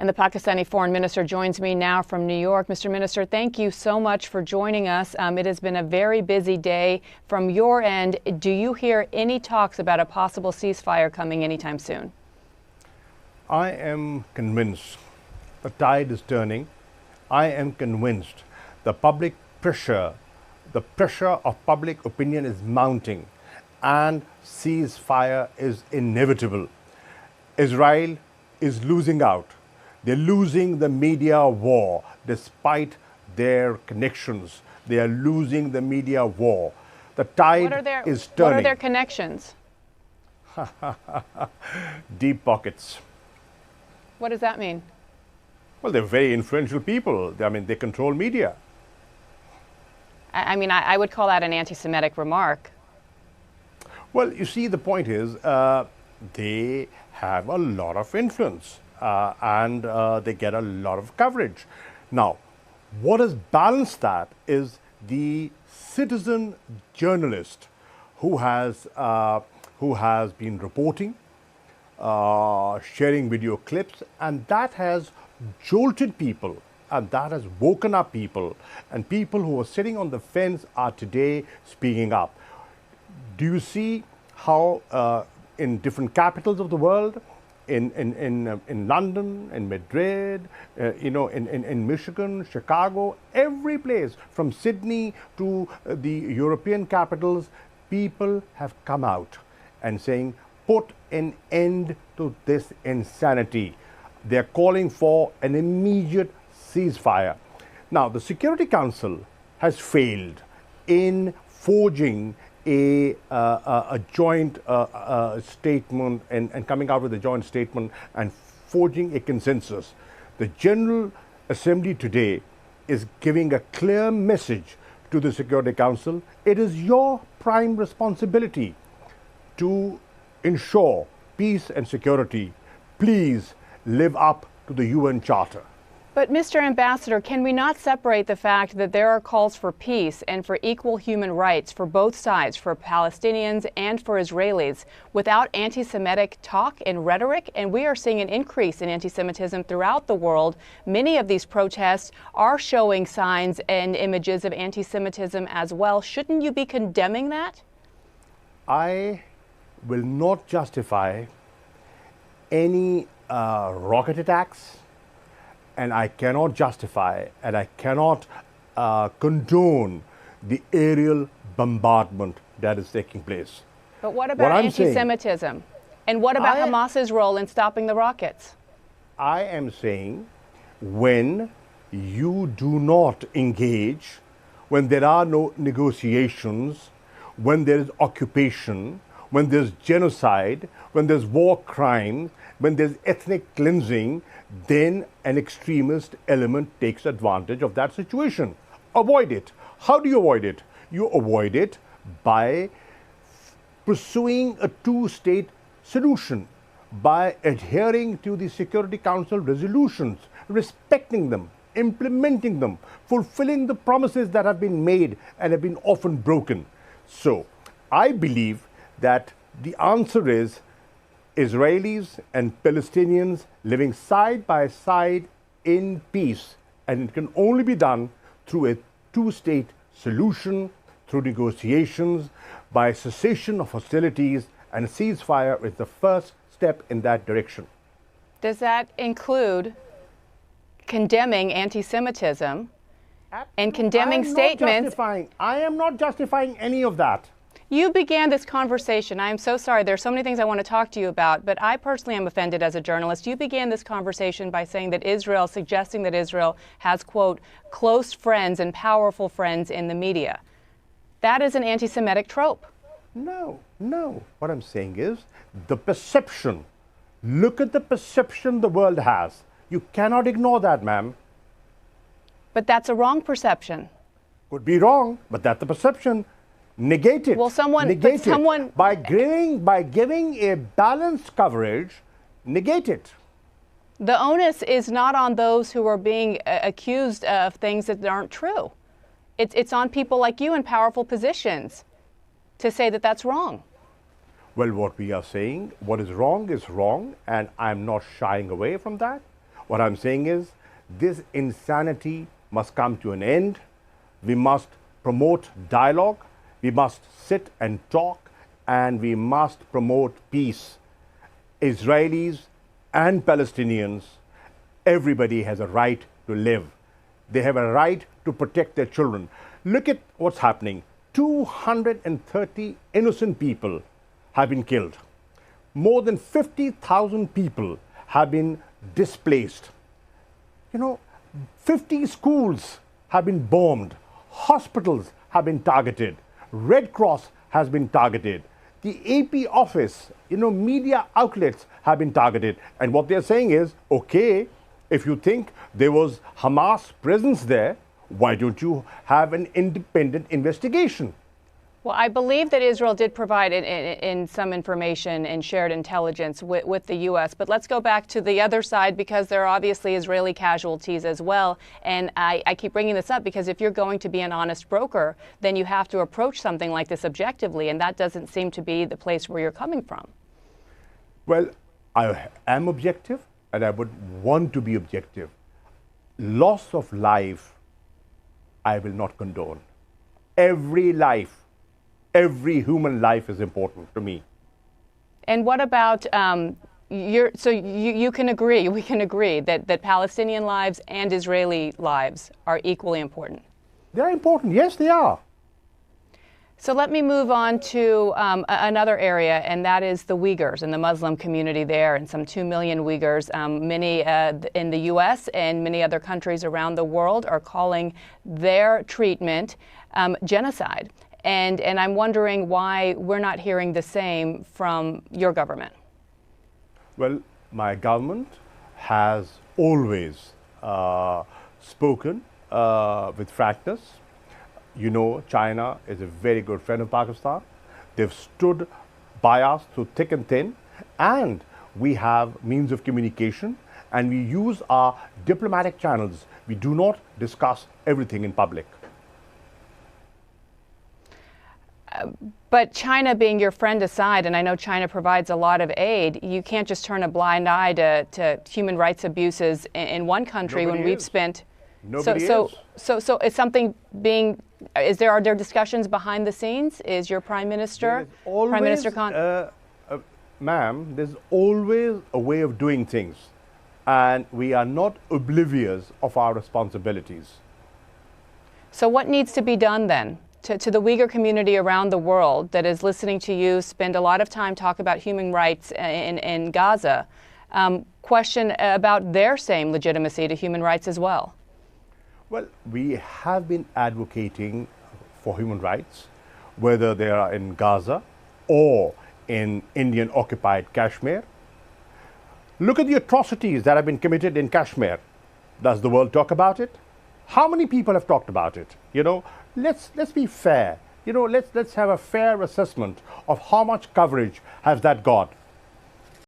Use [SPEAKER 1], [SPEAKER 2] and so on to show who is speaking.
[SPEAKER 1] And the Pakistani foreign minister joins me now from New York. Mr. Minister, thank you so much for joining us. It has been a very busy day. From your end, do you hear any talks about a possible ceasefire coming anytime soon?
[SPEAKER 2] I am convinced the tide is turning. I am convinced the public pressure, the pressure of public opinion is mounting, and ceasefire is inevitable. Israel is losing out. They're losing the media war despite their connections. They are losing the media war. The tide is turning.
[SPEAKER 1] What are their connections?
[SPEAKER 2] Deep pockets.
[SPEAKER 1] What does that mean?
[SPEAKER 2] Well, they're very influential people. They control media.
[SPEAKER 1] I would call that an anti-Semitic remark.
[SPEAKER 2] Well, you see, the point is they have a lot of influence and they get a lot of coverage. Now, what has balanced that is the citizen journalist who has been reporting, sharing video clips, and that has jolted people, and that has woken up people, and people who were sitting on the fence are today speaking up. Do you see how in different capitals of the world, in London, in Madrid, in Michigan, Chicago, every place, from Sydney to the European capitals, people have come out and saying, put an end to this insanity. They're calling for an immediate ceasefire. Now, the Security Council has failed in forging a joint statement and coming out with a joint statement and forging a consensus. The General Assembly today is giving a clear message to the Security Council. It is your prime responsibility to ensure peace and security. Please live up to the UN Charter.
[SPEAKER 1] But Mr. Ambassador, can we not separate the fact that there are calls for peace and for equal human rights for both sides, for Palestinians and for Israelis, without anti-Semitic talk and rhetoric? And we are seeing an increase in anti-Semitism throughout the world. Many of these protests are showing signs and images of anti-Semitism as well. Shouldn't you be condemning that?
[SPEAKER 2] I will not justify any rocket attacks, and I cannot justify and I cannot condone the aerial bombardment that is taking place.
[SPEAKER 1] But what about anti-Semitism? And what about Hamas's role in stopping the rockets?
[SPEAKER 2] I am saying when you do not engage, when there are no negotiations, when there is occupation, when there's genocide, when there's war crimes, when there's ethnic cleansing, then an extremist element takes advantage of that situation. Avoid it. How do you avoid it? You avoid it by pursuing a two-state solution, by adhering to the Security Council resolutions, respecting them, implementing them, fulfilling the promises that have been made and have been often broken. So, I believe that the answer is Israelis and Palestinians living side by side in peace, and it can only be done through a two-state solution, through negotiations, by cessation of hostilities, and a ceasefire is the first step in that direction.
[SPEAKER 1] Does that include condemning anti-Semitism and condemning statements?
[SPEAKER 2] I am not justifying any of that.
[SPEAKER 1] You began this conversation. I am so sorry. There are so many things I want to talk to you about, but I personally am offended as a journalist. You began this conversation by saying that suggesting that Israel has, quote, close friends and powerful friends in the media. That is an anti-Semitic trope.
[SPEAKER 2] No. What I'm saying is the perception. Look at the perception the world has. You cannot ignore that, ma'am.
[SPEAKER 1] But that's a wrong perception.
[SPEAKER 2] Could be wrong, but that's the perception. Negate it.
[SPEAKER 1] Well,
[SPEAKER 2] negate it. By giving a balanced coverage, negate it.
[SPEAKER 1] The onus is not on those who are being accused of things that aren't true. It's on people like you in powerful positions to say that that's wrong.
[SPEAKER 2] Well, what we are saying, what is wrong, and I'm not shying away from that. What I'm saying is, this insanity must come to an end. We must promote dialogue. We must sit and talk, and we must promote peace. Israelis and Palestinians, everybody has a right to live. They have a right to protect their children. Look at what's happening. 230 innocent people have been killed. More than 50,000 people have been displaced. 50 schools have been bombed. Hospitals have been targeted. Red Cross has been targeted. The AP office, media outlets have been targeted. And what they're saying is, okay, if you think there was Hamas presence there, why don't you have an independent investigation?
[SPEAKER 1] Well, I believe that Israel did provide in some information and shared intelligence with the U.S. But let's go back to the other side, because there are obviously Israeli casualties as well. And I keep bringing this up because if you're going to be an honest broker, then you have to approach something like this objectively. And that doesn't seem to be the place where you're coming from.
[SPEAKER 2] Well, I am objective, and I would want to be objective. Loss of life, I will not condone. Every life, every human life is important to me.
[SPEAKER 1] And what about, you can agree, we can agree that Palestinian lives and Israeli lives are equally important?
[SPEAKER 2] They're important, yes they are.
[SPEAKER 1] So let me move on to another area, and that is the Uyghurs and the Muslim community there, and some 2 million Uyghurs. Many in the U.S. and many other countries around the world are calling their treatment genocide. And I'm wondering why we're not hearing the same from your government.
[SPEAKER 2] Well, my government has always spoken with frankness. China is a very good friend of Pakistan. They've stood by us through thick and thin, and we have means of communication, and we use our diplomatic channels. We do not discuss everything in public.
[SPEAKER 1] But China being your friend aside, and I know China provides a lot of aid, you can't just turn a blind eye to human rights abuses in one country.
[SPEAKER 2] Nobody
[SPEAKER 1] when we've
[SPEAKER 2] is.
[SPEAKER 1] spent
[SPEAKER 2] Nobody is.
[SPEAKER 1] So is something being, are there discussions behind the scenes? Is your Prime Minister, Prime Minister Khan?
[SPEAKER 2] Ma'am, there's always a way of doing things, and we are not oblivious of our responsibilities.
[SPEAKER 1] So what needs to be done then? To the Uyghur community around the world that is listening to you spend a lot of time talk about human rights in Gaza, question about their same legitimacy to human rights as well.
[SPEAKER 2] Well, we have been advocating for human rights, whether they are in Gaza or in Indian-occupied Kashmir. Look at the atrocities that have been committed in Kashmir. Does the world talk about it? How many people have talked about it? Let's be fair. Let's have a fair assessment of how much coverage has that got.